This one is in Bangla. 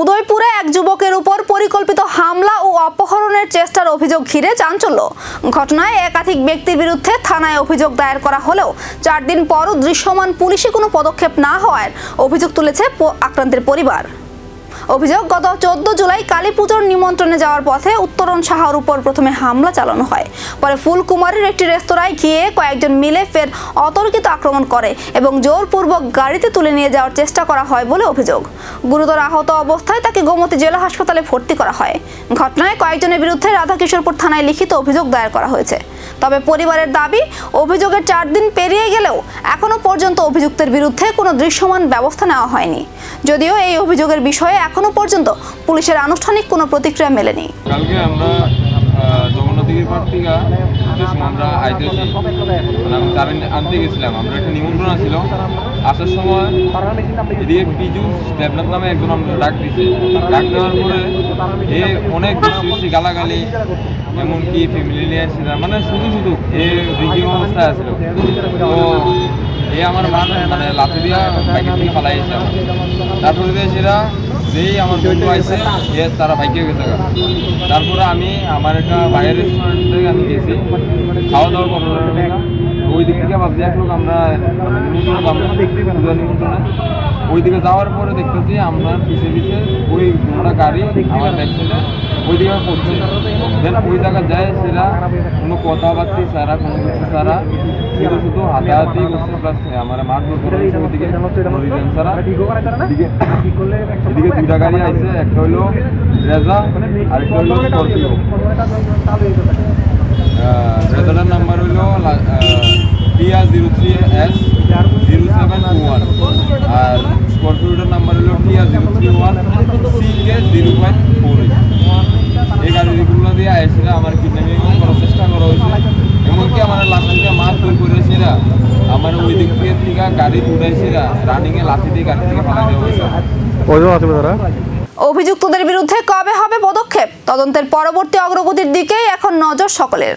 উদয়পুরে এক যুবকের উপর পরিকল্পিত হামলা ও অপহরণের চেষ্টার অভিযোগ ঘিরে চাঞ্চল্য। ঘটনায় একাধিক ব্যক্তির বিরুদ্ধে থানায় অভিযোগ দায়ের করা হলেও 4 দিন পরও দৃশ্যমান পুলিশি কোনো পদক্ষেপ না হওয়ার অভিযোগ তুলেছে আক্রান্তের পরিবার। অভিযোগ, গত 14 জুলাই কালী পুজোর নিমন্ত্রণে যাওয়ার পথে উত্তরণ সাহার উপর প্রথমে হামলা চালানো হয়। পরে ফুলকুমারীর একটি রেস্তোরাঁয় গিয়ে কয়েকজন মিলে ফের অতর্কিত আক্রমণ করে এবং জোরপূর্বক গাড়িতে তুলে নিয়ে যাওয়ার চেষ্টা করা হয় বলে অভিযোগ। গুরুতর আহত অবস্থায় তাকে গোমতী জেলা হাসপাতালে ভর্তি করা হয়। ঘটনায় কয়েকজনের বিরুদ্ধে রাধাকিশোরপুর থানায় লিখিত অভিযোগ দায়ের করা হয়েছে। তবে পরিবারের দাবি, অভিযোগের 4 দিন পেরিয়ে গেলেও এখনো পর্যন্ত অভিযুক্তের বিরুদ্ধে কোনো দৃশ্যমান ব্যবস্থা নেওয়া হয়নি। যদিও এই অভিযোগের বিষয়ে এখনো পর্যন্ত পুলিশের আনুষ্ঠানিক কোনো প্রতিক্রিয়া মেলেনি। কালকে আমরা জগন্নাথদিঘির পাড় থেকে আমরা আইতেছি, আমি তার আনতে গেছিলাম। আমরা একটা নিমন্ত্রণ ছিল, আসার সময় এদিকে পিজুস দেবনাথ নামে একজন আমরা ডাক দিয়েছে। ডাক দেওয়ার পরে এ অনেক বেশি গালাগালি, এমনকি ফ্যামিলি নিয়ে আসছিল, মানে শুধু এ রিগিং অবস্থায় আসছিল। তো এ আমার মানে লাঠি দিয়া বাইকের থেকে পালাইছে। তারপরে দিয়ে সেটা যেই আমার বন্ধু আইসে এ তারা বাইকে গেছে। তারপরে আমি আমার একটা বাইরের রেস্টুরেন্ট থেকে আমি গেছি খাওয়া দাওয়া করার জন্য। ওই দিক থেকে ভাবছি এক লোক আমরা নিমন্ত্রণে ওই দিকে যাওয়ার পরে দেখতেছি আমরা পিছিয়ে ওই দুটা গাড়ি আমার ব্যাক সাইডে ওই দিকে পড়ছে। দেন ওই জায়গায় যায় সেটা কোনো কথাবার্তি ছাড়া, কোনো কিছু ছাড়া, শুধু হাতাহাতি করছে, প্লাস আমার মারধর করে ওইদিকে কোনো রিজন ছাড়া। এদিকে দুটা গাড়ি আইছে, একটা হইলো রেজা আর একটা হইলো স্করপিও। রেজাটার নাম্বার হইলো TR03S0721 আর স্করপিওটার নাম্বার হইলো TR031CK0.48। এই গাড়িগুলো দিয়ে আইসিরা আমার কিডন্যাপিং করার চেষ্টা করা হয়েছে। এমনকি আমার লাঠি দিয়ে মারধর করেছিরা, আমার ওই দিক থেকে গাড়ি উঠাইছিরা, রানিংয়ে লাঠি দিয়ে গাড়ি থেকে ফালাই দেওয়া হয়েছে। অভিযুক্তদের বিরুদ্ধে কবে হবে পদক্ষেপ? তদন্তের পরবর্তী অগ্রগতির দিকেই এখন নজর সকলের।